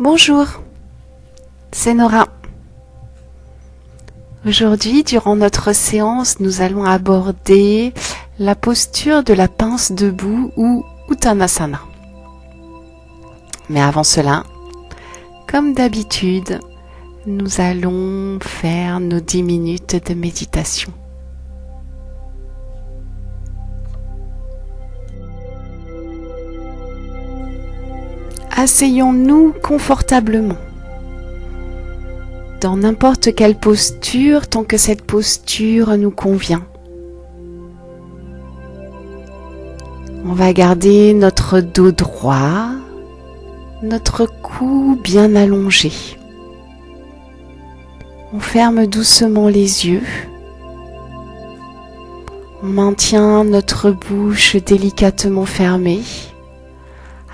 Bonjour, c'est Nora. Aujourd'hui, durant notre séance, nous allons aborder la posture de la pince debout ou Uttanasana. Mais avant cela, comme d'habitude, nous allons faire nos 10 minutes de méditation. Asseyons-nous confortablement, dans n'importe quelle posture, tant que cette posture nous convient. On va garder notre dos droit, notre cou bien allongé. On ferme doucement les yeux. On maintient notre bouche délicatement fermée,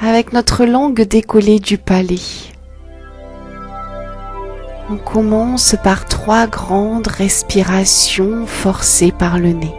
avec notre langue décollée du palais. On commence par 3 grandes respirations forcées par le nez.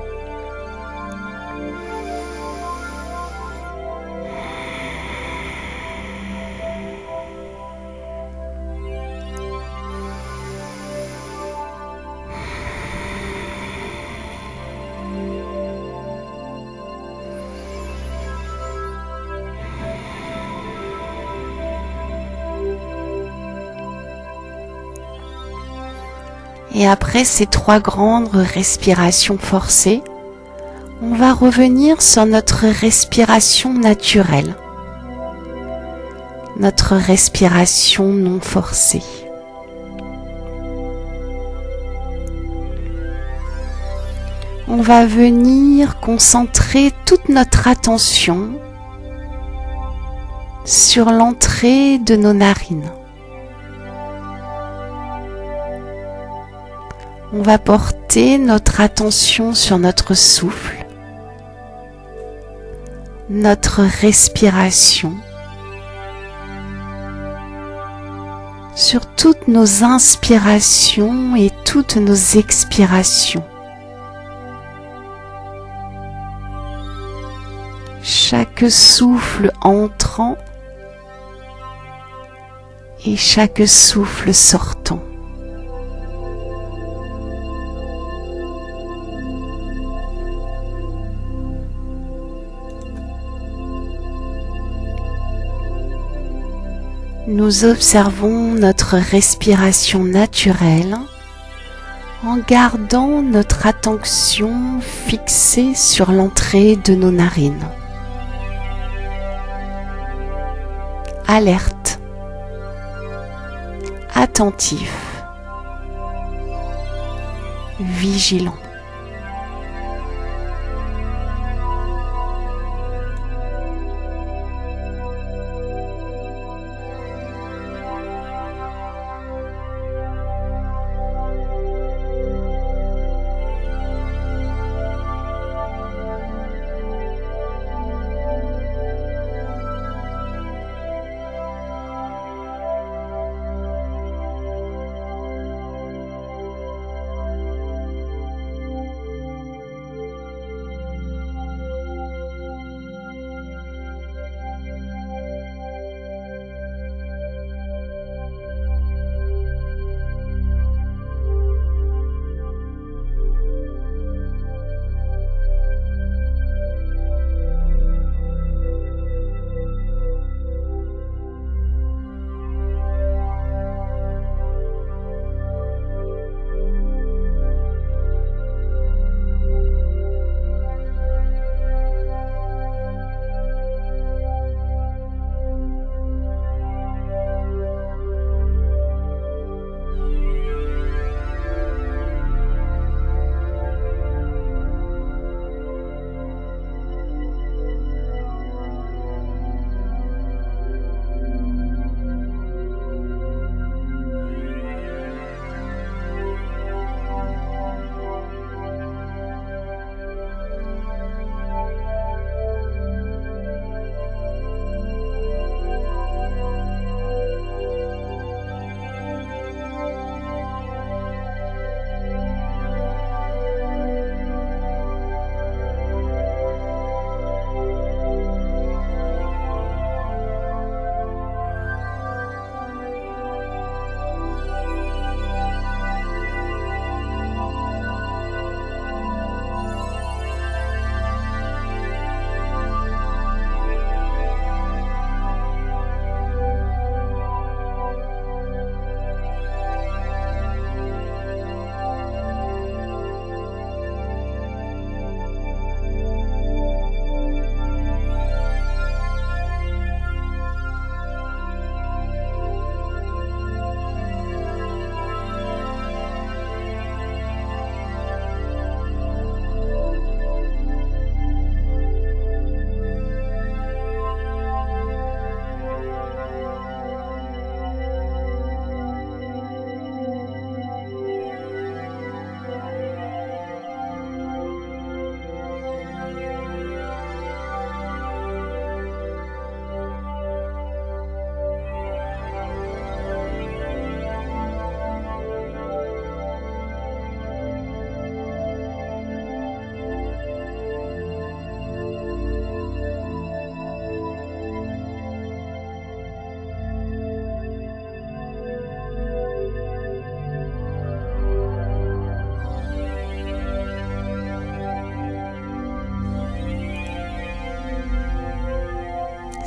Et après ces 3 grandes respirations forcées, on va revenir sur notre respiration naturelle, notre respiration non forcée. On va venir concentrer toute notre attention sur l'entrée de nos narines. On va porter notre attention sur notre souffle, notre respiration, sur toutes nos inspirations et toutes nos expirations. Chaque souffle entrant et chaque souffle sortant. Nous observons notre respiration naturelle en gardant notre attention fixée sur l'entrée de nos narines. Alerte, attentif, vigilant.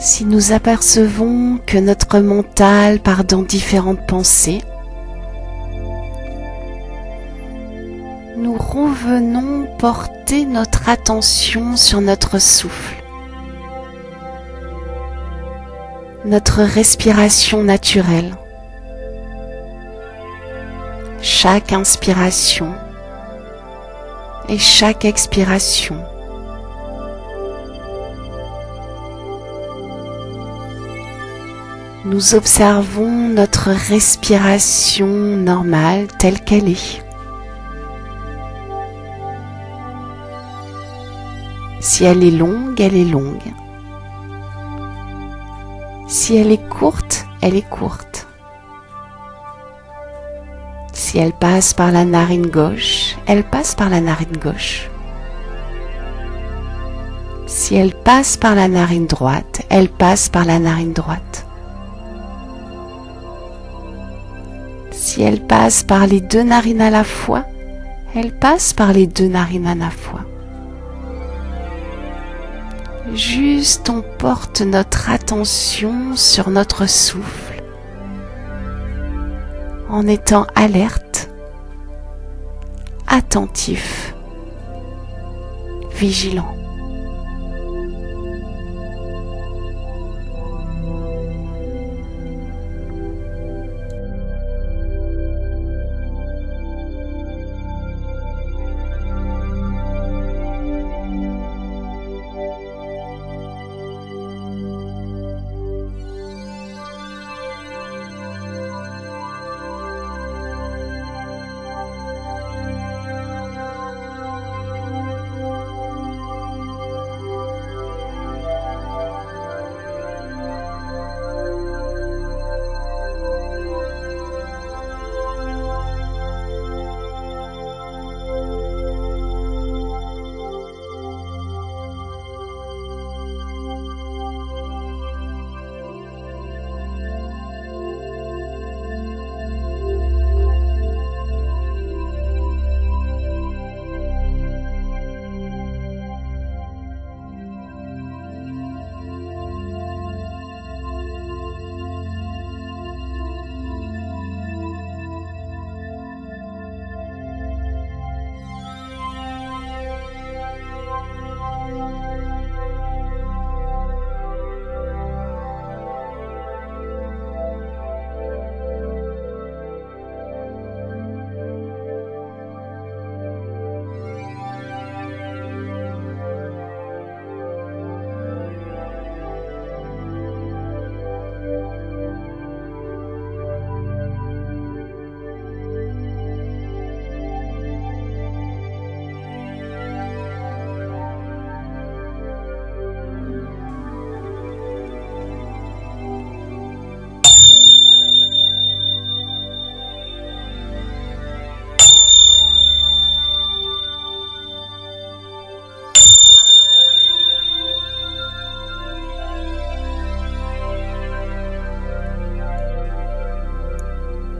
Si nous apercevons que notre mental part dans différentes pensées, nous revenons porter notre attention sur notre souffle, notre respiration naturelle. Chaque inspiration et chaque expiration. Nous observons notre respiration normale telle qu'elle est. Si elle est longue, elle est longue. Si elle est courte, elle est courte. Si elle passe par la narine gauche, elle passe par la narine gauche. Si elle passe par la narine droite, elle passe par la narine droite. Si elle passe par les deux narines à la fois, elle passe par les deux narines à la fois. Juste on porte notre attention sur notre souffle en étant alerte, attentif, vigilant.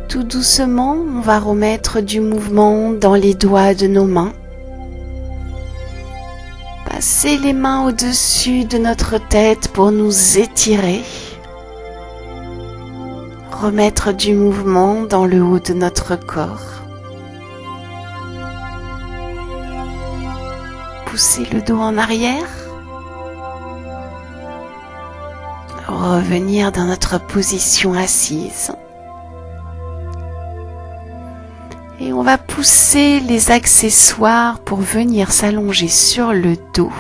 Tout doucement, on va remettre du mouvement dans les doigts de nos mains. Passer les mains au-dessus de notre tête pour nous étirer. Remettre du mouvement dans le haut de notre corps. Pousser le dos en arrière. Revenir dans notre position assise. Et on va pousser les accessoires pour venir s'allonger sur le dos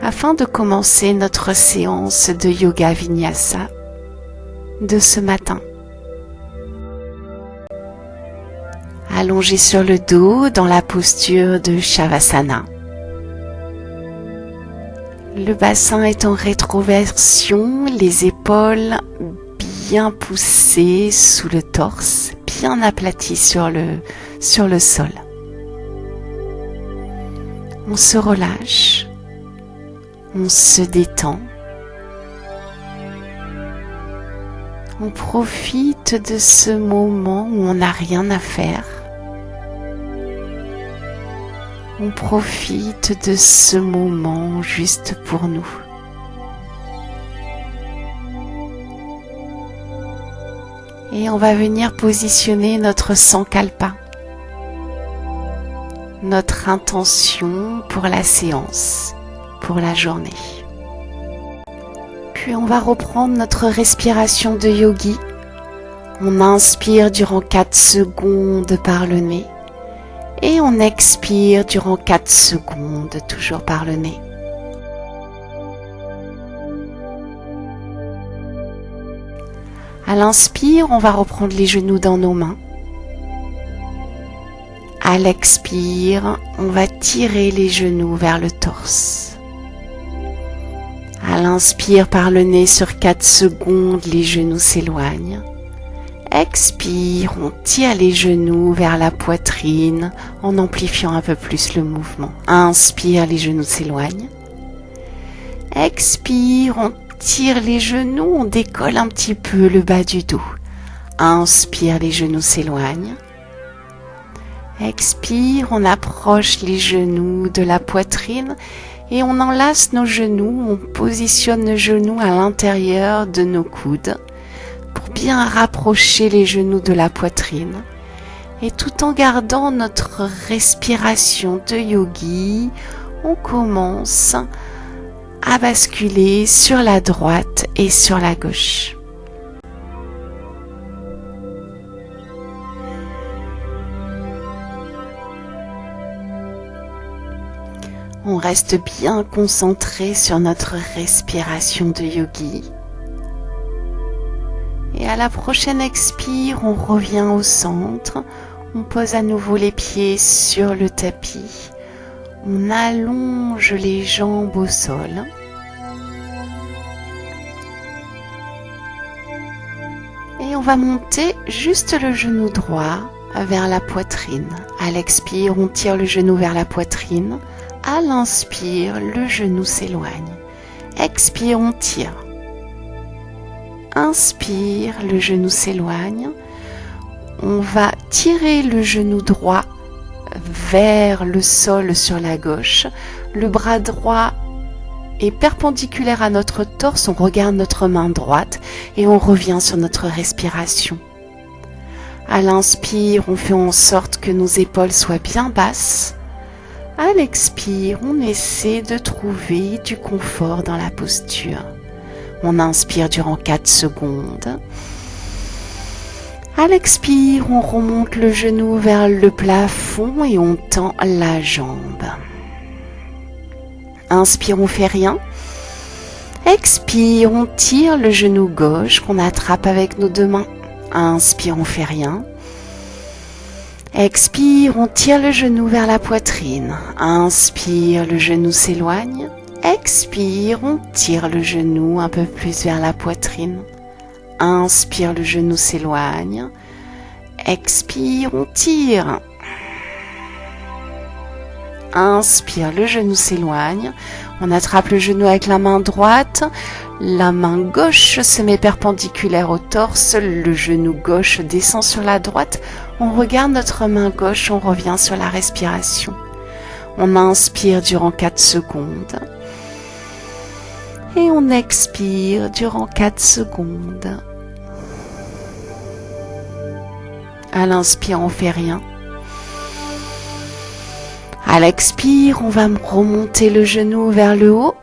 afin de commencer notre séance de yoga vinyasa de ce matin. Allongé sur le dos dans la posture de Shavasana. Le bassin est en rétroversion, les épaules bien poussées sous le torse, bien aplaties sur le sol. On se relâche, on se détend, on profite de ce moment où on n'a rien à faire. On profite de ce moment juste pour nous. Et on va venir positionner notre sankalpa, notre intention pour la séance, pour la journée. Puis on va reprendre notre respiration de yogi. On inspire durant 4 secondes par le nez et on expire durant 4 secondes, toujours par le nez. À l'inspire, on va reprendre les genoux dans nos mains. À l'expire, on va tirer les genoux vers le torse. À l'inspire par le nez sur 4 secondes, les genoux s'éloignent. Expire, on tire les genoux vers la poitrine en amplifiant un peu plus le mouvement. Inspire, les genoux s'éloignent. Expire, on tire les genoux, on décolle un petit peu le bas du dos. Inspire, les genoux s'éloignent. Expire, on approche les genoux de la poitrine et on enlace nos genoux, on positionne nos genoux à l'intérieur de nos coudes pour bien rapprocher les genoux de la poitrine. Et tout en gardant notre respiration de yogi, on commence à basculer sur la droite et sur la gauche. On reste bien concentré sur notre respiration de yogi. Et à la prochaine expire, on revient au centre. On pose à nouveau les pieds sur le tapis. On allonge les jambes au sol. Et on va monter juste le genou droit vers la poitrine. À l'expire, on tire le genou vers la poitrine. À l'inspire, le genou s'éloigne. Expire, on tire. Inspire, le genou s'éloigne. On va tirer le genou droit vers le sol sur la gauche. Le bras droit est perpendiculaire à notre torse. On regarde notre main droite et on revient sur notre respiration. À l'inspire, on fait en sorte que nos épaules soient bien basses. À l'expire, on essaie de trouver du confort dans la posture. On inspire durant 4 secondes. À l'expire, on remonte le genou vers le plafond et on tend la jambe. Inspire, on fait rien. Expire, on tire le genou gauche qu'on attrape avec nos 2 mains. Inspire, on fait rien. Expire, on tire le genou vers la poitrine. Inspire, le genou s'éloigne. Expire, on tire le genou un peu plus vers la poitrine. Inspire, le genou s'éloigne. Expire, on tire. Inspire, le genou s'éloigne. On attrape le genou avec la main droite. La main gauche se met perpendiculaire au torse. Le genou gauche descend sur la droite. On regarde notre main gauche, on revient sur la respiration. On inspire durant 4 secondes. Et on expire durant 4 secondes. À l'inspire, on fait rien. À l'expire, on va remonter le genou vers le haut.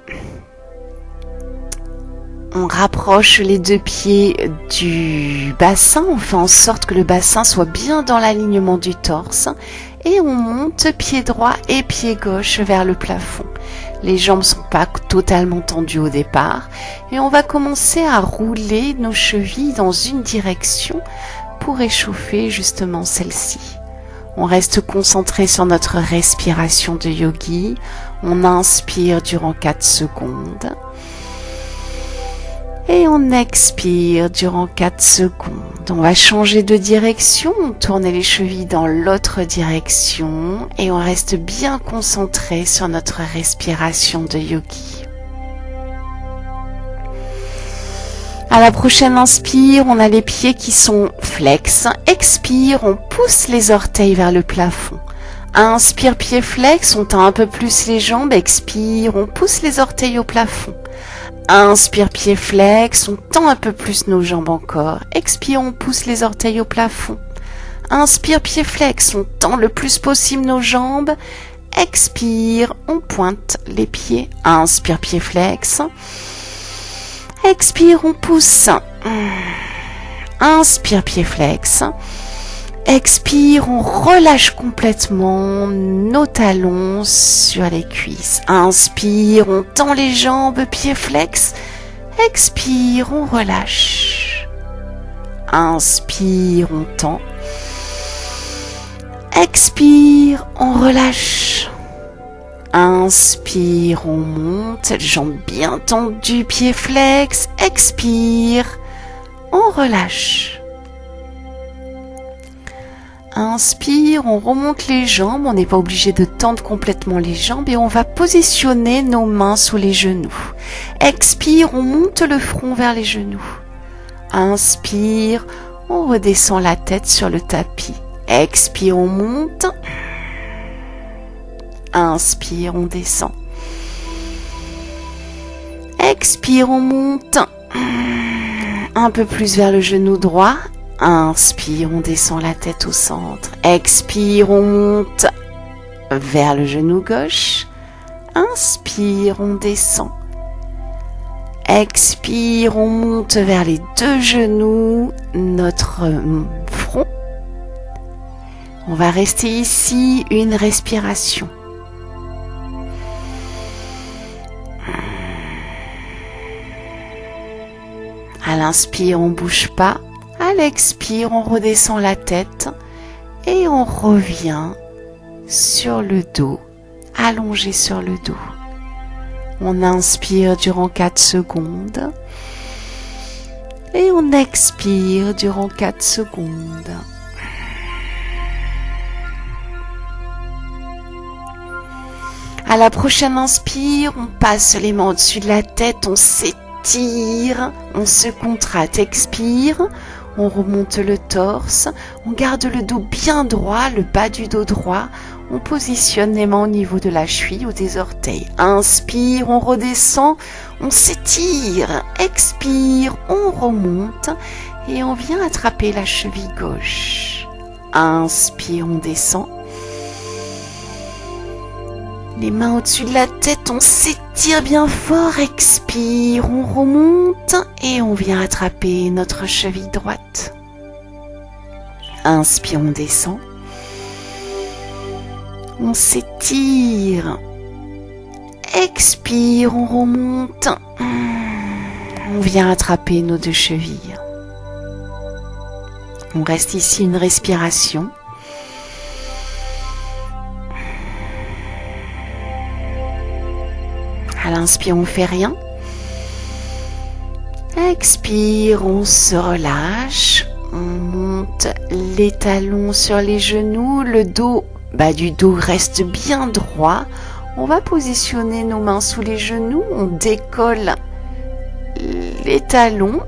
On rapproche les 2 pieds du bassin, on fait en sorte que le bassin soit bien dans l'alignement du torse et on monte pied droit et pied gauche vers le plafond. Les jambes ne sont pas totalement tendues au départ et on va commencer à rouler nos chevilles dans une direction pour échauffer justement celle-ci. On reste concentré sur notre respiration de yogi. On inspire durant 4 secondes. Et on expire durant 4 secondes. On va changer de direction, on tourne les chevilles dans l'autre direction et on reste bien concentré sur notre respiration de yogi. À la prochaine inspire, on a les pieds qui sont flex. Expire, on pousse les orteils vers le plafond. Inspire, pied flex, on tend un peu plus les jambes. Expire, on pousse les orteils au plafond. Inspire, pied flex, on tend un peu plus nos jambes encore. Expire, on pousse les orteils au plafond. Inspire, pied flex, on tend le plus possible nos jambes. Expire, on pointe les pieds. Inspire, pied flex. Expire, on pousse. Inspire, pied flex. Expire, on relâche complètement nos talons sur les cuisses. Inspire, on tend les jambes, pieds flex. Expire, on relâche. Inspire, on tend. Expire, on relâche. Inspire, on monte, jambes bien tendues, pieds flex. Expire, on relâche. Inspire, on remonte les jambes, on n'est pas obligé de tendre complètement les jambes et on va positionner nos mains sous les genoux. Expire, on monte le front vers les genoux. Inspire, on redescend la tête sur le tapis. Expire, on monte. Inspire, on descend. Expire, on monte. Un peu plus vers le genou droit. Inspire, on descend la tête au centre. Expire, on monte vers le genou gauche. Inspire, on descend. Expire, on monte vers les deux genoux, notre front. On va rester ici une respiration. À l'inspire, on ne bouge pas. À l'expire, on redescend la tête et on revient sur le dos, allongé sur le dos. On inspire durant 4 secondes et on expire durant 4 secondes. À la prochaine inspire, on passe les mains au-dessus de la tête, on s'étire, on se contracte, expire. On remonte le torse, on garde le dos bien droit, le bas du dos droit. On positionne les mains au niveau de la cheville ou des orteils. Inspire, on redescend, on s'étire. Expire, on remonte et on vient attraper la cheville gauche. Inspire, on descend. Les mains au-dessus de la tête, on s'étire bien fort, expire, on remonte et on vient attraper notre cheville droite. Inspire, on descend. On s'étire. Expire, on remonte. On vient attraper nos deux chevilles. On reste ici une respiration. À l'inspire, on fait rien. Expire, on se relâche. On monte les talons sur les genoux. Le dos, bas du dos reste bien droit. On va positionner nos mains sous les genoux. On décolle les talons.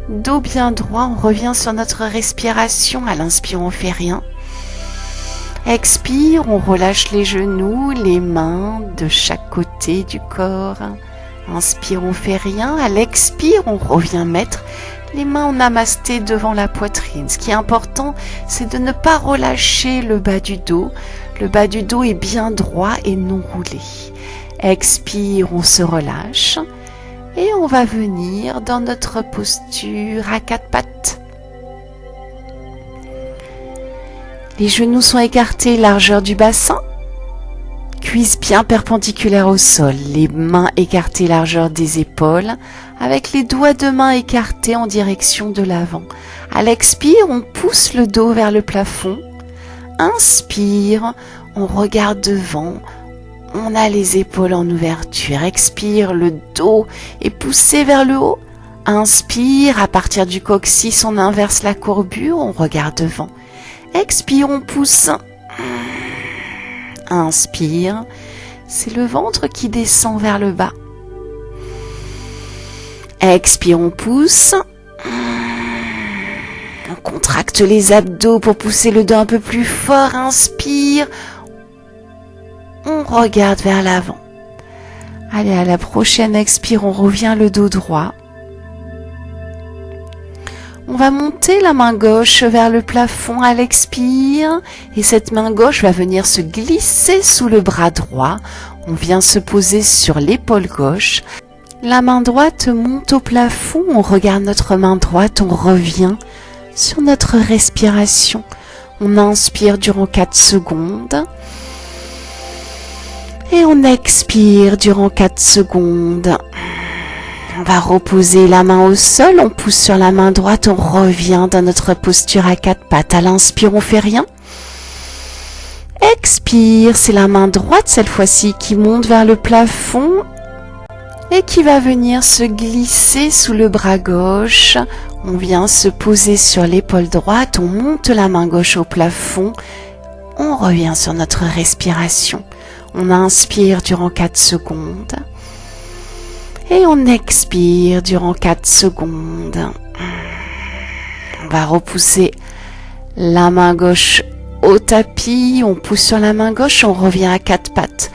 Dos bien droit. On revient sur notre respiration. À l'inspire, on fait rien. Expire, on relâche les genoux, les mains de chaque côté du corps. Inspire, on fait rien. À l'expire, on revient mettre les mains en namasté devant la poitrine. Ce qui est important, c'est de ne pas relâcher le bas du dos. Le bas du dos est bien droit et non roulé. Expire, on se relâche. Et on va venir dans notre posture à 4 pattes. Les genoux sont écartés, largeur du bassin. Cuisses bien perpendiculaires au sol. Les mains écartées, largeur des épaules. Avec les doigts de main écartés en direction de l'avant. À l'expire, on pousse le dos vers le plafond. Inspire, on regarde devant. On a les épaules en ouverture. Expire, le dos est poussé vers le haut. Inspire, à partir du coccyx, on inverse la courbure, on regarde devant. Expire, on pousse. Inspire, c'est le ventre qui descend vers le bas. Expire, on pousse. On contracte les abdos pour pousser le dos un peu plus fort. Inspire, on regarde vers l'avant. Allez, à la prochaine expire, on revient le dos droit. On va monter la main gauche vers le plafond à l'expire et cette main gauche va venir se glisser sous le bras droit. On vient se poser sur l'épaule gauche. La main droite monte au plafond, on regarde notre main droite, on revient sur notre respiration. On inspire durant 4 secondes et on expire durant 4 secondes. On va reposer la main au sol, on pousse sur la main droite, on revient dans notre posture à 4 pattes. À l'inspire, on fait rien. Expire, c'est la main droite cette fois-ci qui monte vers le plafond et qui va venir se glisser sous le bras gauche. On vient se poser sur l'épaule droite, on monte la main gauche au plafond, on revient sur notre respiration. On inspire durant 4 secondes. Et on expire durant 4 secondes. On va repousser la main gauche au tapis. On pousse sur la main gauche, on revient à 4 pattes.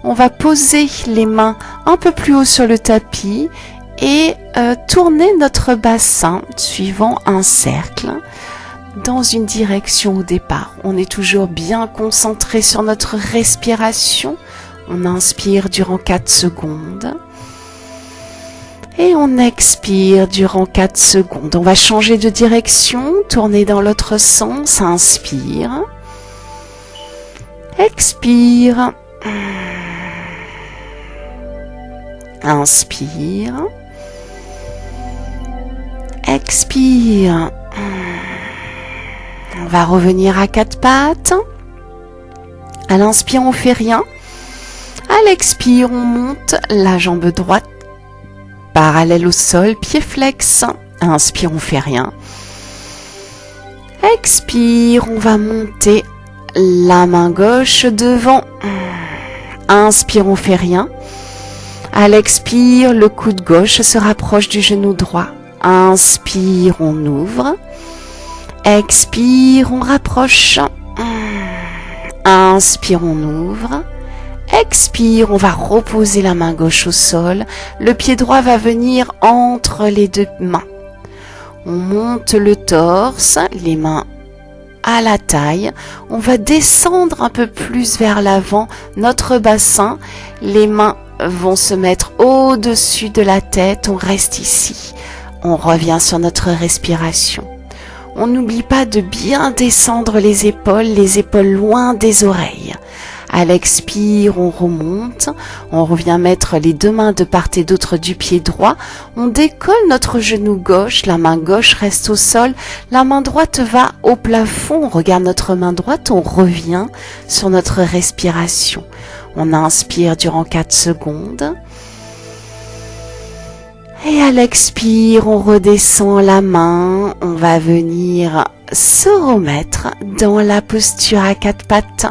On va poser les mains un peu plus haut sur le tapis et tourner notre bassin suivant un cercle dans une direction au départ. On est toujours bien concentré sur notre respiration. On inspire durant 4 secondes. Et on expire durant 4 secondes. On va changer de direction, tourner dans l'autre sens. Inspire. Expire. Inspire. Expire. On va revenir à 4 pattes. À l'inspire, on fait rien. À l'expire, on monte la jambe droite parallèle au sol, pied flex. Inspire, on fait rien. Expire, on va monter la main gauche devant. Inspire, on fait rien. À l'expire, le coude gauche se rapproche du genou droit. Inspire, on ouvre. Expire, on rapproche. Inspire, on ouvre. Expire, on va reposer la main gauche au sol. Le pied droit va venir entre les deux mains. On monte le torse, les mains à la taille. On va descendre un peu plus vers l'avant notre bassin. Les mains vont se mettre au-dessus de la tête. On reste ici. On revient sur notre respiration. On n'oublie pas de bien descendre les épaules loin des oreilles. À l'expire, on remonte, on revient mettre les 2 mains de part et d'autre du pied droit, on décolle notre genou gauche, la main gauche reste au sol, la main droite va au plafond, on regarde notre main droite, on revient sur notre respiration. On inspire durant 4 secondes. Et à l'expire, on redescend la main, on va venir se remettre dans la posture à 4 pattes.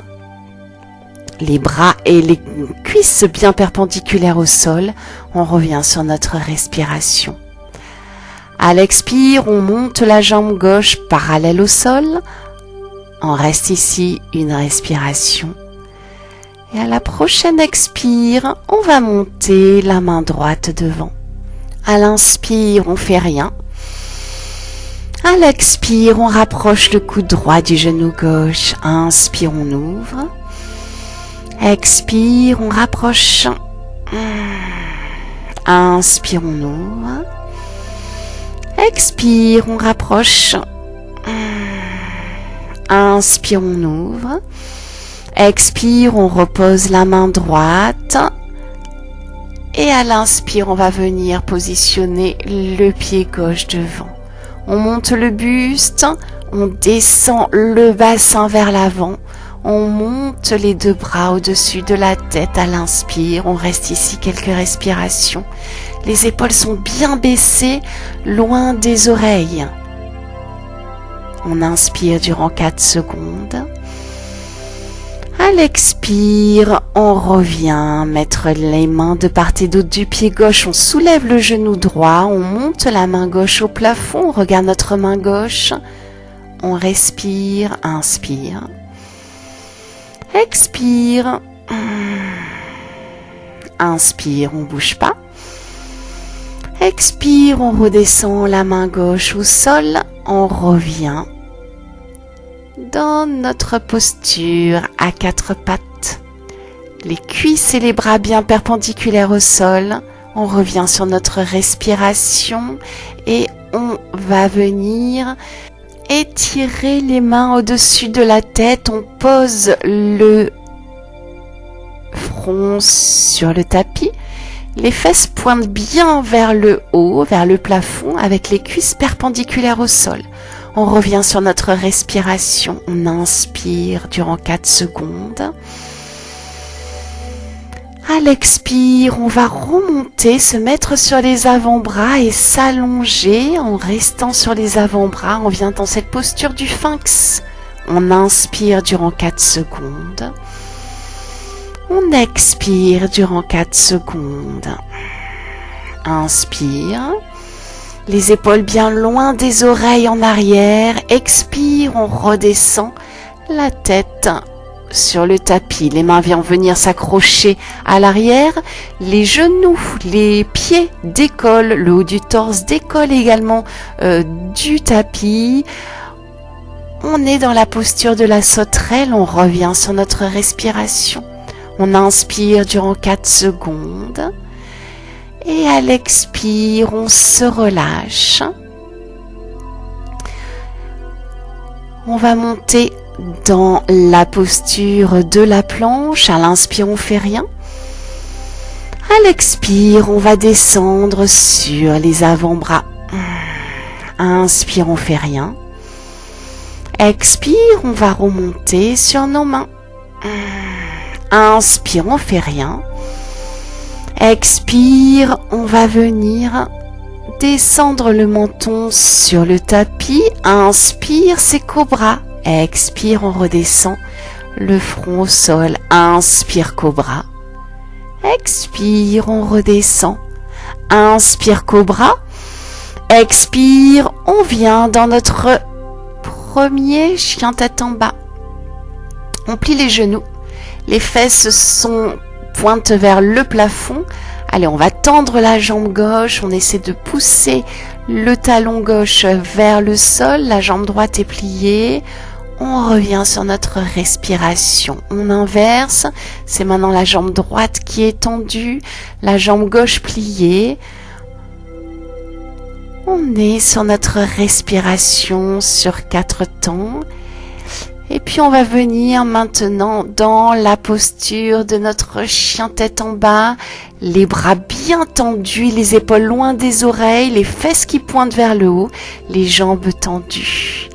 Les bras et les cuisses bien perpendiculaires au sol, on revient sur notre respiration. À l'expire, on monte la jambe gauche parallèle au sol. On reste ici une respiration. Et à la prochaine expire, on va monter la main droite devant. À l'inspire, on fait rien. À l'expire, on rapproche le coude droit du genou gauche. Inspire, on ouvre. Expire, on rapproche. Inspire, on ouvre. Expire, on rapproche. Inspire, on ouvre. Expire, on repose la main droite. Et à l'inspire, on va venir positionner le pied gauche devant. On monte le buste, on descend le bassin vers l'avant. On monte les 2 bras au-dessus de la tête à l'inspire. On reste ici quelques respirations. Les épaules sont bien baissées, loin des oreilles. On inspire durant 4 secondes. À l'expire, on revient mettre les mains de part et d'autre du pied gauche. On soulève le genou droit. On monte la main gauche au plafond. On regarde notre main gauche. On respire, inspire. Expire. Inspire, on bouge pas. Expire, on redescend la main gauche au sol. On revient dans notre posture à quatre pattes. Les cuisses et les bras bien perpendiculaires au sol. On revient sur notre respiration et on va venir étirer les mains au-dessus de la tête. On pose le front sur le tapis. Les fesses pointent bien vers le haut, vers le plafond, avec les cuisses perpendiculaires au sol. On revient sur notre respiration. On inspire durant 4 secondes. À l'expire, on va remonter, se mettre sur les avant-bras et s'allonger en restant sur les avant-bras. On vient dans cette posture du sphinx. On inspire durant 4 secondes. On expire durant 4 secondes. Inspire. Les épaules bien loin des oreilles en arrière. Expire, on redescend la tête sur le tapis. Les mains viennent venir s'accrocher à l'arrière. Les genoux, les pieds décollent. Le haut du torse décolle également du tapis. On est dans la posture de la sauterelle. On revient sur notre respiration. On inspire durant 4 secondes. Et à l'expire, on se relâche. On va monter dans la posture de la planche. À l'inspire, on fait rien. À l'expire, on va descendre sur les avant-bras. Inspire, on fait rien. Expire, on va remonter sur nos mains. Inspire, on fait rien. Expire, on va venir descendre le menton sur le tapis. Inspire, c'est cobra. Expire, on redescend le front au sol. Inspire, cobra. Expire, on redescend. Inspire, cobra. Expire, on vient dans notre premier chien tête en bas. On plie les genoux. Les fesses sont pointent vers le plafond. Allez, on va tendre la jambe gauche. On essaie de pousser le talon gauche vers le sol. La jambe droite est pliée. On revient sur notre respiration. On inverse. C'est maintenant la jambe droite qui est tendue. La jambe gauche pliée. On est sur notre respiration sur 4 temps. Et puis on va venir maintenant dans la posture de notre chien tête en bas, les bras bien tendus, les épaules loin des oreilles, les fesses qui pointent vers le haut, les jambes tendues.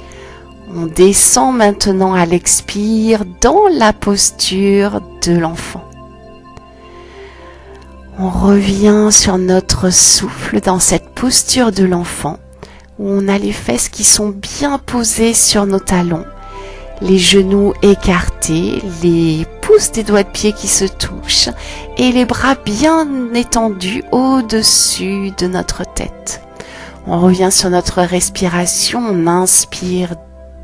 On descend maintenant à l'expire dans la posture de l'enfant. On revient sur notre souffle dans cette posture de l'enfant où on a les fesses qui sont bien posées sur nos talons. Les genoux écartés, les pouces des doigts de pied qui se touchent et les bras bien étendus au-dessus de notre tête. On revient sur notre respiration, on inspire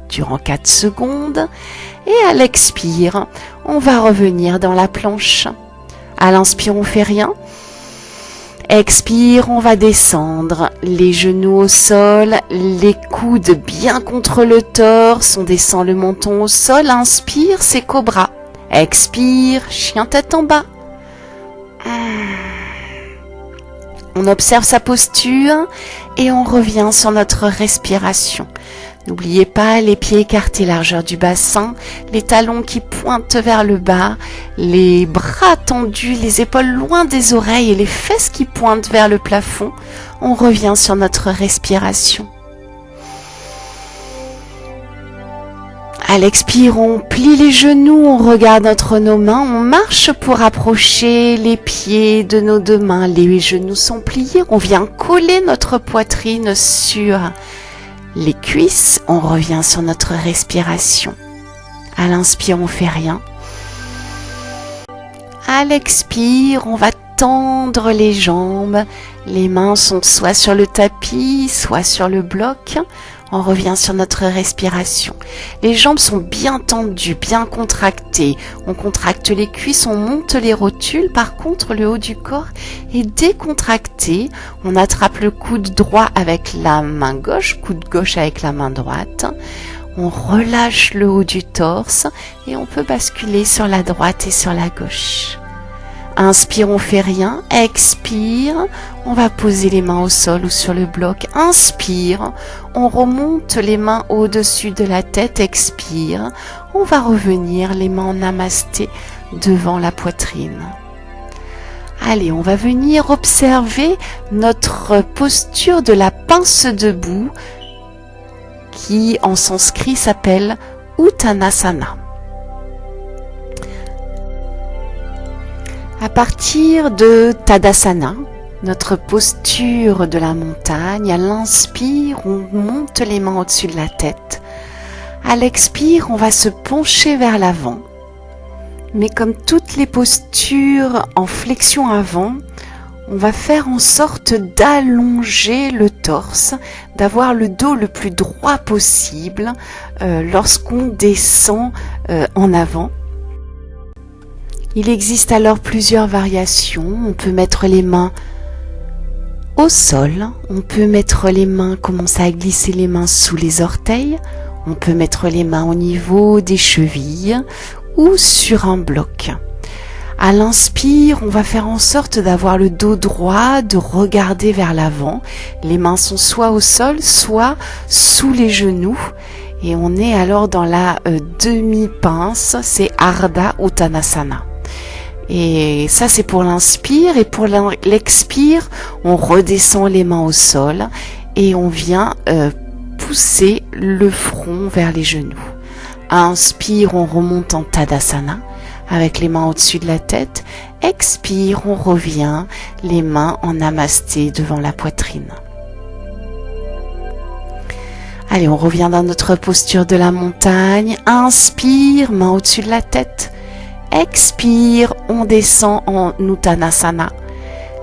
durant 4 secondes et à l'expire, on va revenir dans la planche. À l'inspire, on fait rien. Expire, on va descendre, les genoux au sol, les coudes bien contre le torse, on descend le menton au sol, inspire, c'est cobra. Expire, chien tête en bas. On observe sa posture et on revient sur notre respiration. N'oubliez pas les pieds écartés, largeur du bassin, les talons qui pointent vers le bas, les bras tendus, les épaules loin des oreilles et les fesses qui pointent vers le plafond. On revient sur notre respiration. À l'expire, on plie les genoux, on regarde entre nos mains, on marche pour approcher les pieds de nos 2 mains. Les genoux sont pliés, on vient coller notre poitrine sur les cuisses, on revient sur notre respiration. À l'inspire, on fait rien. À l'expire, on va tendre les jambes, Les mains sont soit sur le tapis, soit sur le bloc. On revient sur notre respiration. Les jambes sont bien tendues, bien contractées. On contracte les cuisses, on monte les rotules. Par contre, le haut du corps est décontracté. On attrape le coude droit avec la main gauche, coude gauche avec la main droite. On relâche le haut du torse et on peut basculer sur la droite et sur la gauche. Inspire, on fait rien. Expire, on va poser les mains au sol ou sur le bloc. Inspire, on remonte les mains au-dessus de la tête. Expire, on va revenir les mains en namasté devant la poitrine. Allez, on va venir observer notre posture de la pince debout qui en sanskrit s'appelle Uttanasana. À partir de Tadasana, notre posture de la montagne, à l'inspire, on monte les mains au-dessus de la tête. À l'expire, on va se pencher vers l'avant. Mais comme toutes les postures en flexion avant, on va faire en sorte d'allonger le torse, d'avoir le dos le plus droit possible lorsqu'on descend en avant. Il existe alors plusieurs variations. On peut mettre les mains au sol, on peut mettre les mains, commencer à glisser les mains sous les orteils, on peut mettre les mains au niveau des chevilles ou sur un bloc. À l'inspire, on va faire en sorte d'avoir le dos droit, de regarder vers l'avant. Les mains sont soit au sol, soit sous les genoux. Et on est alors dans la demi-pince, c'est Ardha Uttanasana. Et ça, c'est pour l'inspire. Et pour l'expire, on redescend les mains au sol et on vient pousser le front vers les genoux. Inspire, on remonte en Tadasana avec les mains au-dessus de la tête. Expire, on revient les mains en namasté devant la poitrine. Allez, on revient dans notre posture de la montagne. Inspire, main au-dessus de la tête. Expire, on descend en Uttanasana,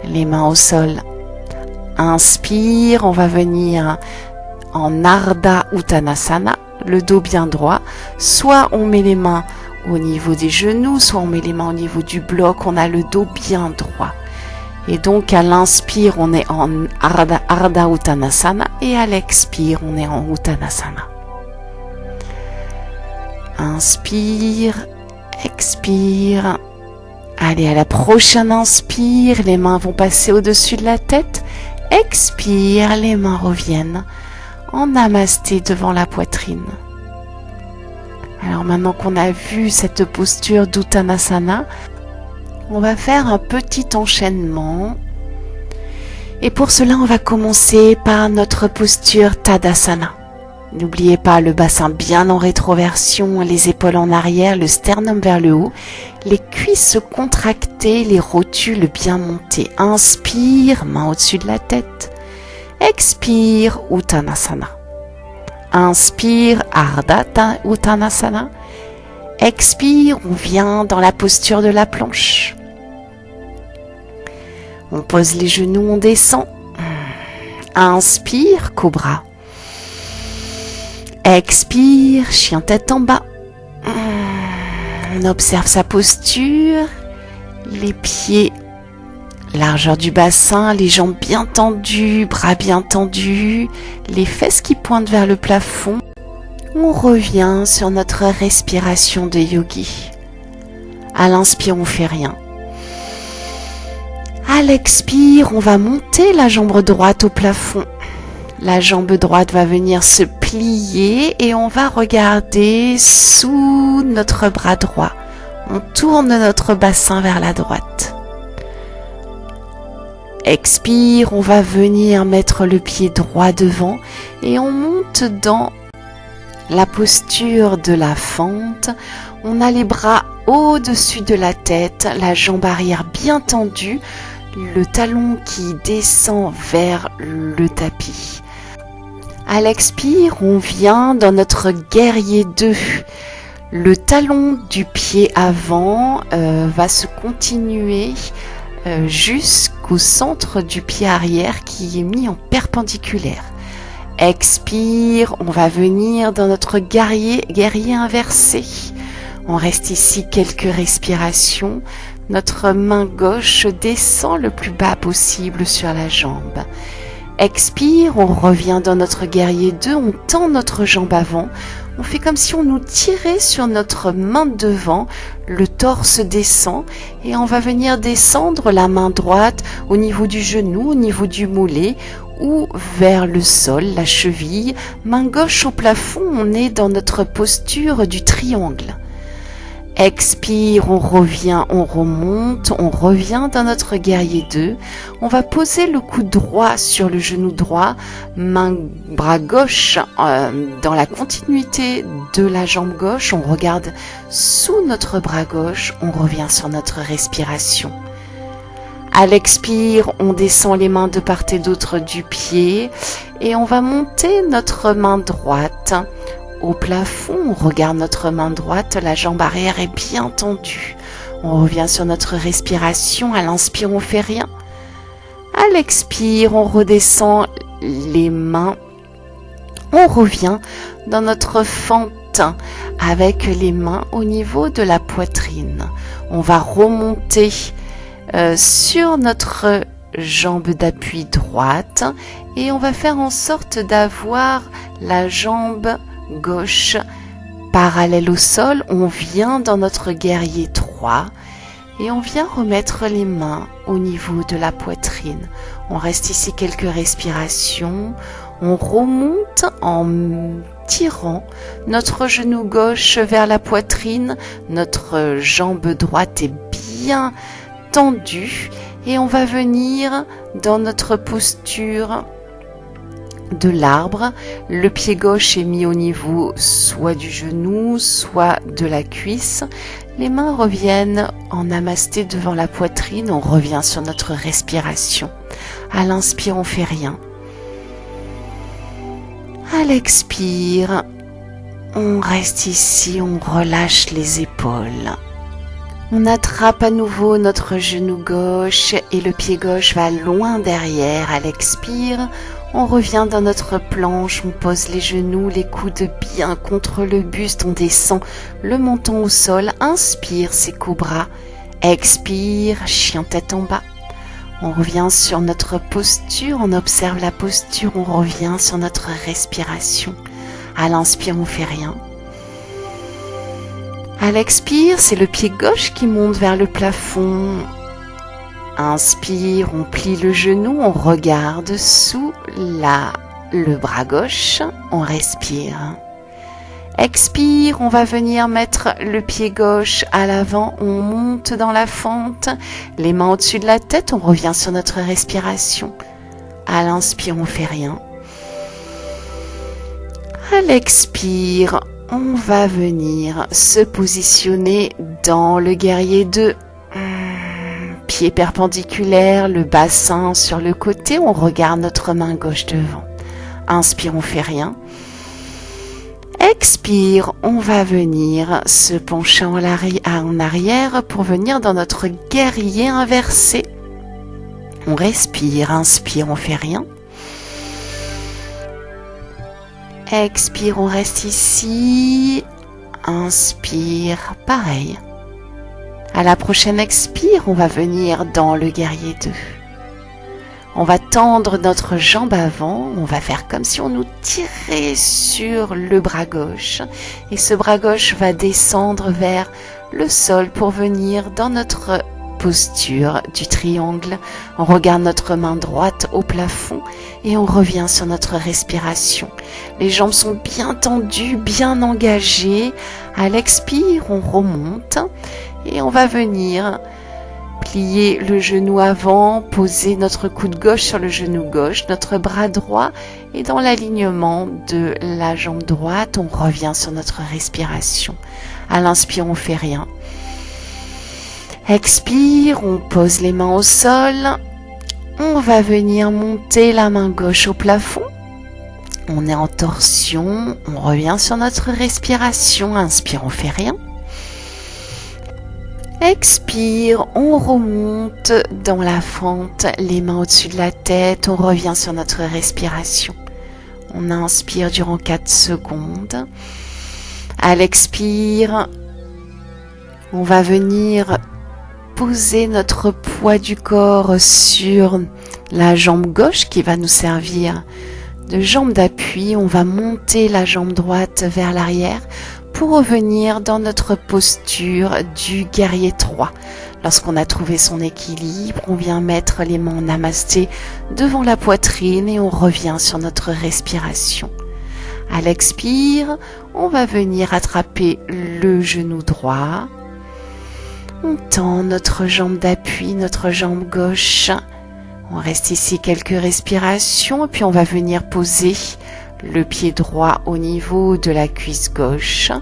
les mains au sol. Inspire, on va venir en Ardha Uttanasana, le dos bien droit. Soit on met les mains au niveau des genoux, soit on met les mains au niveau du bloc, on a le dos bien droit. Et donc à l'inspire, on est en Ardha Uttanasana et à l'expire, on est en Uttanasana. Inspire, expire. Allez, à la prochaine inspire, les mains vont passer au-dessus de la tête. Expire, les mains reviennent en namasté devant la poitrine. Alors maintenant qu'on a vu cette posture d'Uttanasana, on va faire un petit enchaînement. Et pour cela, on va commencer par notre posture Tadasana. N'oubliez pas le bassin bien en rétroversion, les épaules en arrière, le sternum vers le haut, les cuisses contractées, les rotules bien montées. Inspire, main au-dessus de la tête. Expire, Uttanasana. Inspire, Ardha Uttanasana. Expire, on vient dans la posture de la planche. On pose les genoux, on descend. Inspire, Cobra. Expire, chien tête en bas. On observe sa posture, les pieds, largeur du bassin, les jambes bien tendues, bras bien tendus, les fesses qui pointent vers le plafond. On revient sur notre respiration de yogi. À l'inspire, on fait rien. À l'expire, on va monter la jambe droite au plafond. La jambe droite va venir se plier et on va regarder sous notre bras droit. On tourne notre bassin vers la droite. Expire, on va venir mettre le pied droit devant et on monte dans la posture de la fente. On a les bras au-dessus de la tête, la jambe arrière bien tendue, le talon qui descend vers le tapis. À l'expire, on vient dans notre guerrier 2. Le talon du pied avant va se continuer jusqu'au jusqu'au centre du pied arrière qui est mis en perpendiculaire. Expire, on va venir dans notre guerrier inversé. On reste ici quelques respirations. Notre main gauche descend le plus bas possible sur la jambe. Expire, on revient dans notre guerrier 2, on tend notre jambe avant. On fait comme si on nous tirait sur notre main de devant, le torse descend et on va venir descendre la main droite au niveau du genou, au niveau du mollet ou vers le sol, la cheville. Main gauche au plafond, on est dans notre posture du triangle. Expire, on revient, on remonte, on revient dans notre guerrier 2. On va poser le coude droit sur le genou droit, bras gauche dans la continuité de la jambe gauche. On regarde sous notre bras gauche, on revient sur notre respiration. À l'expire, on descend les mains de part et d'autre du pied et on va monter notre main droite au plafond. On regarde notre main droite, la jambe arrière est bien tendue. On revient sur notre respiration. À l'inspire, on fait rien. À l'expire, on redescend les mains. On revient dans notre fente avec les mains au niveau de la poitrine. On va remonter sur notre jambe d'appui droite et on va faire en sorte d'avoir la jambe gauche parallèle au sol. On vient dans notre guerrier 3 et on vient remettre les mains au niveau de la poitrine. On reste ici quelques respirations. On remonte en tirant notre genou gauche vers la poitrine. Notre jambe droite est bien tendue et on va venir dans notre posture de l'arbre. Le pied gauche est mis au niveau soit du genou, soit de la cuisse. Les mains reviennent en namasté devant la poitrine. On revient sur notre respiration. À l'inspire, on fait rien. À l'expire, on reste ici, on relâche les épaules. On attrape à nouveau notre genou gauche et le pied gauche va loin derrière. À l'expire, on revient dans notre planche, on pose les genoux, les coudes bien contre le buste, on descend le menton au sol. Inspire, c'est cobra. Expire, chien tête en bas. On revient sur notre posture, on observe la posture, on revient sur notre respiration. À l'inspire, on fait rien. À l'expire, c'est le pied gauche qui monte vers le plafond. Inspire, on plie le genou, on regarde sous le bras gauche, on respire. Expire, on va venir mettre le pied gauche à l'avant, on monte dans la fente, les mains au-dessus de la tête, on revient sur notre respiration. À l'inspire, on fait rien. À l'expire, on va venir se positionner dans le guerrier 2. Pied perpendiculaire, le bassin sur le côté, on regarde notre main gauche devant. Inspire, on fait rien. Expire, on va venir se pencher en arrière pour venir dans notre guerrier inversé. On respire, inspire, on fait rien. Expire, on reste ici. Inspire, pareil. À la prochaine expire, on va venir dans le guerrier 2. On va tendre notre jambe avant, on va faire comme si on nous tirait sur le bras gauche. Et ce bras gauche va descendre vers le sol pour venir dans notre posture du triangle. On regarde notre main droite au plafond et on revient sur notre respiration. Les jambes sont bien tendues, bien engagées. À l'expire, on remonte et on va venir plier le genou avant, poser notre coude gauche sur le genou gauche, notre bras droit est dans l'alignement de la jambe droite. On revient sur notre respiration. À l'inspire, on fait rien. Expire, on pose les mains au sol. On va venir monter la main gauche au plafond. On est en torsion. On revient sur notre respiration. Inspire, on fait rien. Expire, on remonte dans la fente, les mains au-dessus de la tête, on revient sur notre respiration. On inspire durant 4 secondes. À l'expire, on va venir poser notre poids du corps sur la jambe gauche qui va nous servir de jambe d'appui. On va monter la jambe droite vers l'arrière pour revenir dans notre posture du guerrier 3. Lorsqu'on a trouvé son équilibre, on vient mettre les mains en namasté devant la poitrine et on revient sur notre respiration. À l'expire, on va venir attraper le genou droit. On tend notre jambe d'appui, notre jambe gauche. On reste ici quelques respirations, puis on va venir poser le pied droit au niveau de la cuisse gauche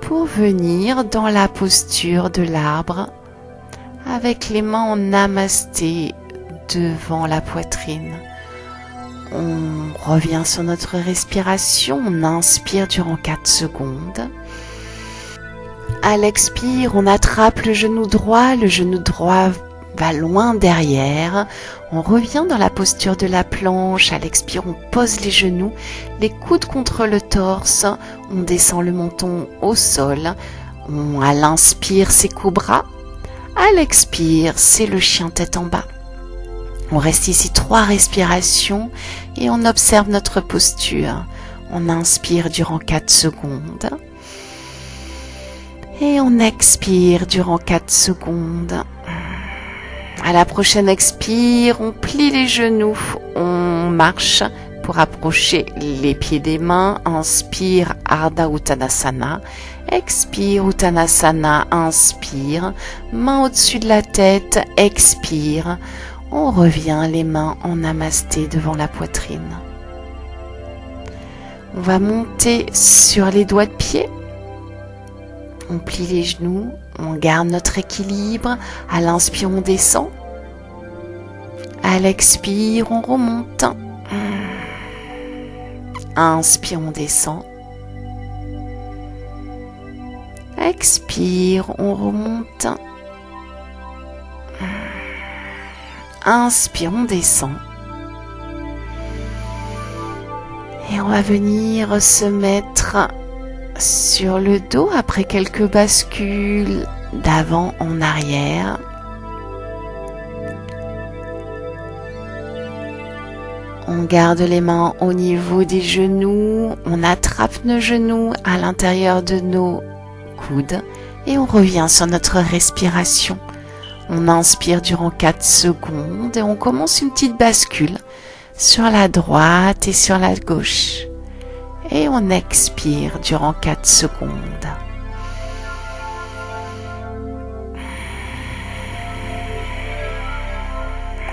pour venir dans la posture de l'arbre avec les mains en namasté devant la poitrine. On revient sur notre respiration, on inspire durant 4 secondes. À l'expire, on attrape le genou droit va loin derrière. On revient dans la posture de la planche. À l'expire, on pose les genoux, les coudes contre le torse. On descend le menton au sol. À l'inspire, c'est cobra. À l'expire, c'est le chien tête en bas. On reste ici 3 respirations et on observe notre posture. On inspire durant 4 secondes. Et on expire durant 4 secondes. À la prochaine expire, on plie les genoux, on marche pour approcher les pieds des mains. Inspire, Ardha Uttanasana. Expire, Uttanasana. Inspire, main au-dessus de la tête. Expire. On revient les mains en namasté devant la poitrine. On va monter sur les doigts de pied. On plie les genoux, on garde notre équilibre. À l'inspire, on descend. À l'expire, on remonte. Inspire, on descend. Expire, on remonte. Inspire, on descend. Et on va venir se mettre sur le dos après quelques bascules d'avant en arrière. On garde les mains au niveau des genoux, on attrape nos genoux à l'intérieur de nos coudes et on revient sur notre respiration. On inspire durant 4 secondes et on commence une petite bascule sur la droite et sur la gauche. Et on expire durant 4 secondes.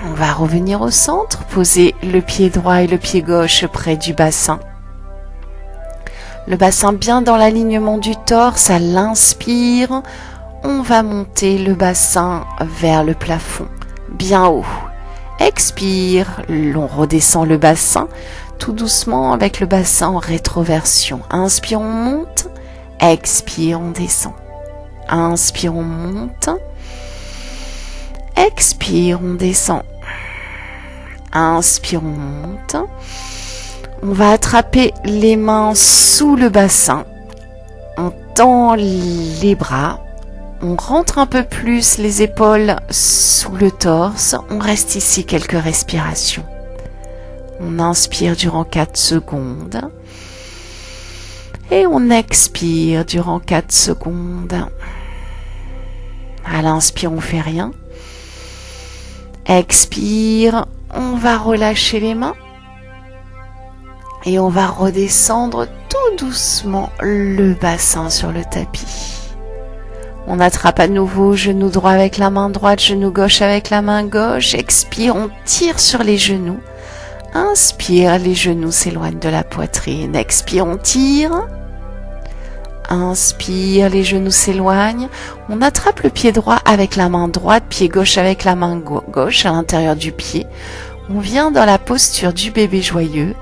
On va revenir au centre, poser le pied droit et le pied gauche près du bassin. Le bassin bien dans l'alignement du torse. À l'inspire, on va monter le bassin vers le plafond, bien haut. Expire, on redescend le bassin tout doucement avec le bassin en rétroversion. Inspire, on monte. Expire, on descend. Inspire, on monte. Expire, on descend. Inspire, on monte. On va attraper les mains sous le bassin. On tend les bras. On rentre un peu plus les épaules sous le torse. On reste ici quelques respirations. On inspire durant 4 secondes. Et on expire durant 4 secondes. À l'inspire, on fait rien. Expire, on va relâcher les mains. Et on va redescendre tout doucement le bassin sur le tapis. On attrape à nouveau genou droit avec la main droite, genou gauche avec la main gauche. Expire, on tire sur les genoux. Inspire, les genoux s'éloignent de la poitrine. Expire, on tire. Inspire, les genoux s'éloignent. On attrape le pied droit avec la main droite, pied gauche avec la main gauche à l'intérieur du pied. On vient dans la posture du bébé joyeux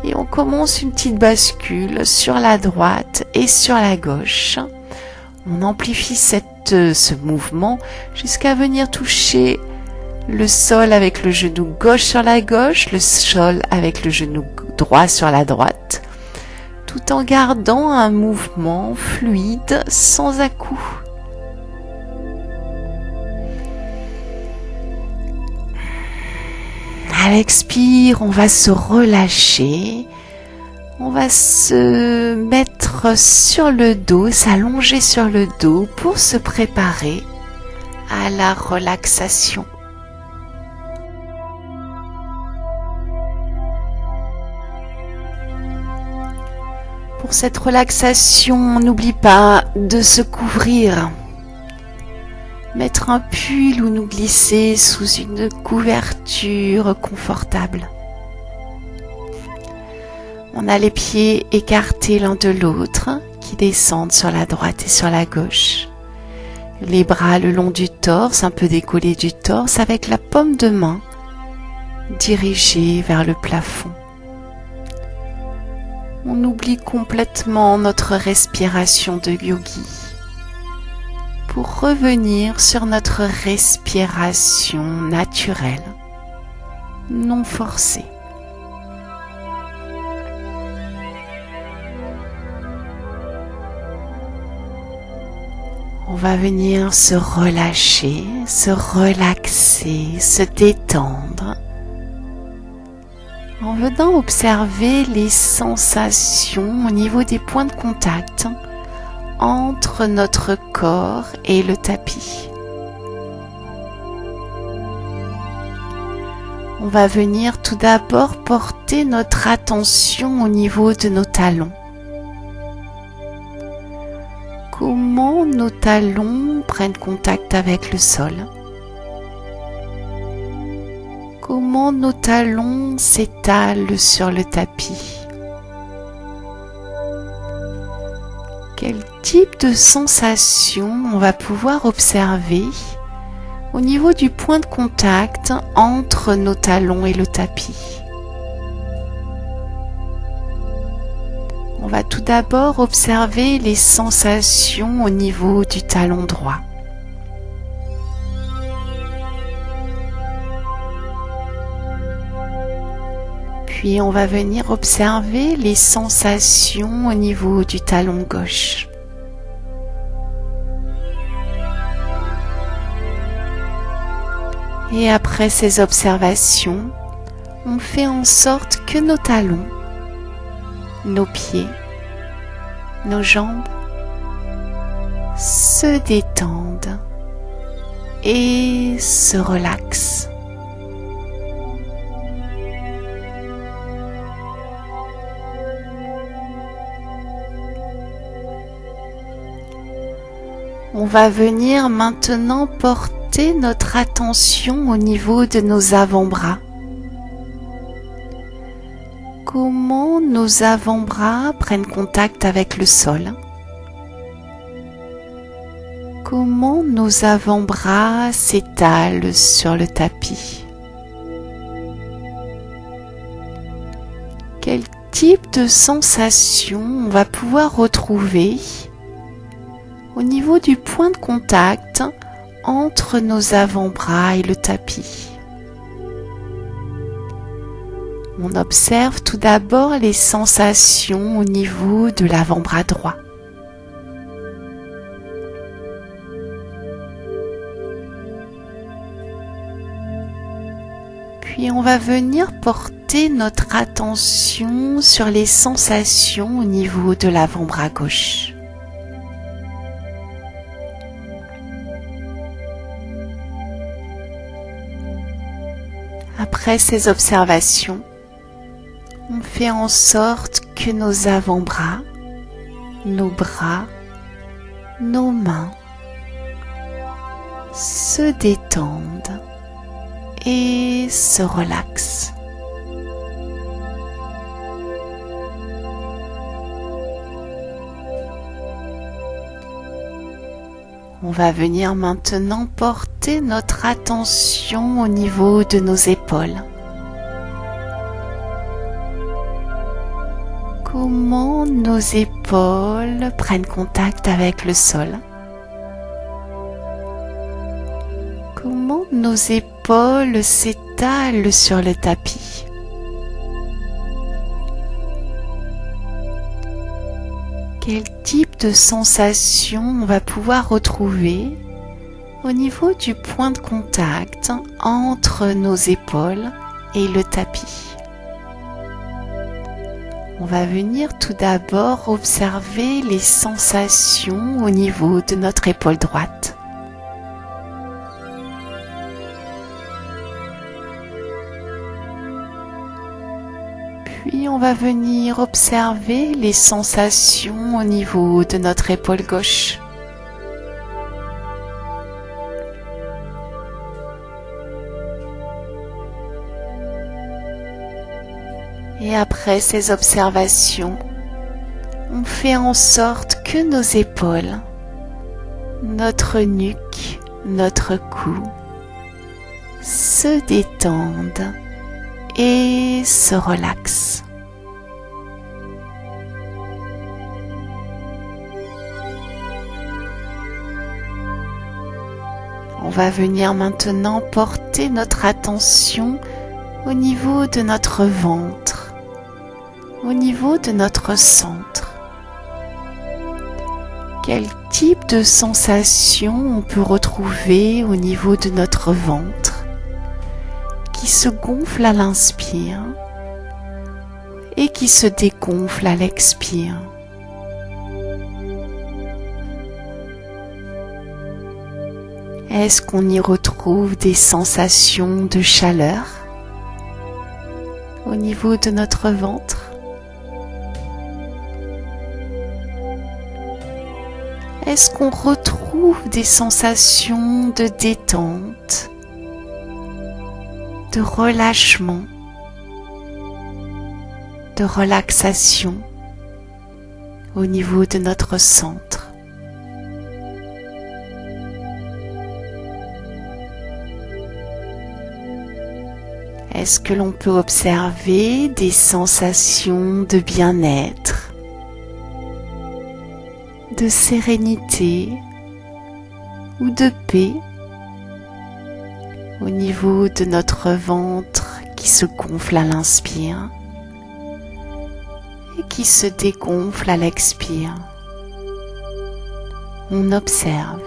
et on commence une petite bascule sur la droite et sur la gauche. On amplifie ce mouvement jusqu'à venir toucher le sol avec le genou gauche sur la gauche, le sol avec le genou droit sur la droite, tout en gardant un mouvement fluide sans à-coups. À l'expire, on va se relâcher, on va se mettre sur le dos, s'allonger sur le dos pour se préparer à la relaxation. Pour cette relaxation, n'oublie pas de se couvrir. Mettre un pull ou nous glisser sous une couverture confortable. On a les pieds écartés l'un de l'autre qui descendent sur la droite et sur la gauche. Les bras le long du torse, un peu décollés du torse avec la paume de main dirigée vers le plafond. On oublie complètement notre respiration de yogi pour revenir sur notre respiration naturelle, non forcée. On va venir se relâcher, se relaxer, se détendre en venant observer les sensations au niveau des points de contact entre notre corps et le tapis. On va venir tout d'abord porter notre attention au niveau de nos talons. Comment nos talons prennent contact avec le sol? Comment nos talons s'étalent sur le tapis? Quel type de sensation on va pouvoir observer au niveau du point de contact entre nos talons et le tapis? On va tout d'abord observer les sensations au niveau du talon droit. Puis on va venir observer les sensations au niveau du talon gauche. Et après ces observations, on fait en sorte que nos talons, nos pieds, nos jambes se détendent et se relaxent. On va venir maintenant porter notre attention au niveau de nos avant-bras. Comment nos avant-bras prennent contact avec le sol? Comment nos avant-bras s'étalent sur le tapis? Quel type de sensation on va pouvoir retrouver au niveau du point de contact entre nos avant-bras et le tapis? On observe tout d'abord les sensations au niveau de l'avant-bras droit. Puis on va venir porter notre attention sur les sensations au niveau de l'avant-bras gauche. Après ces observations, on fait en sorte que nos avant-bras, nos bras, nos mains se détendent et se relaxent. On va venir maintenant porter notre attention au niveau de nos épaules. Comment nos épaules prennent contact avec le sol? nos épaules s'étalent sur le tapis. Quel type de sensation on va pouvoir retrouver au niveau du point de contact entre nos épaules et le tapis? On va venir tout d'abord observer les sensations au niveau de notre épaule droite. Puis on va venir observer les sensations au niveau de notre épaule gauche. Et après ces observations, on fait en sorte que nos épaules, notre nuque, notre cou se détendent et se relaxent. On va venir maintenant porter notre attention au niveau de notre ventre, au niveau de notre centre. Quel type de sensation on peut retrouver au niveau de notre ventre qui se gonfle à l'inspire et qui se dégonfle à l'expire? Est-ce qu'on y retrouve des sensations de chaleur au niveau de notre ventre? Est-ce qu'on retrouve des sensations de détente, de relâchement, de relaxation au niveau de notre centre? Est-ce que l'on peut observer des sensations de bien-être, de sérénité ou de paix au niveau de notre ventre qui se gonfle à l'inspire et qui se dégonfle à l'expire? On observe.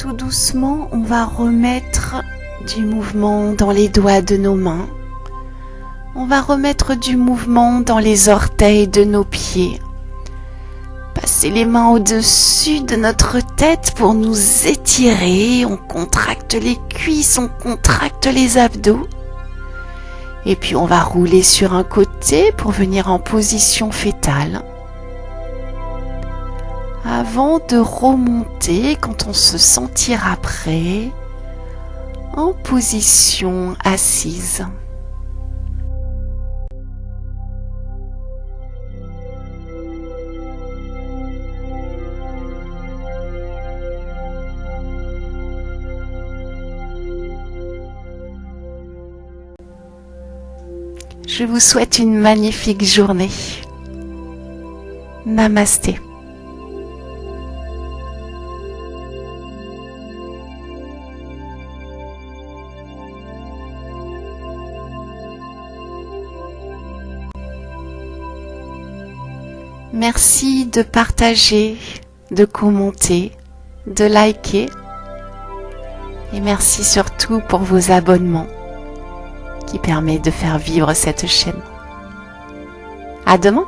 Tout doucement, on va remettre du mouvement dans les doigts de nos mains. On va remettre du mouvement dans les orteils de nos pieds. Passer les mains au-dessus de notre tête pour nous étirer. On contracte les cuisses, on contracte les abdos. Et puis on va rouler sur un côté pour venir en position fétale. Avant de remonter, quand on se sentira prêt, en position assise. Je vous souhaite une magnifique journée. Namasté. Merci de partager, de commenter, de liker. Et merci surtout pour vos abonnements qui permettent de faire vivre cette chaîne. À demain!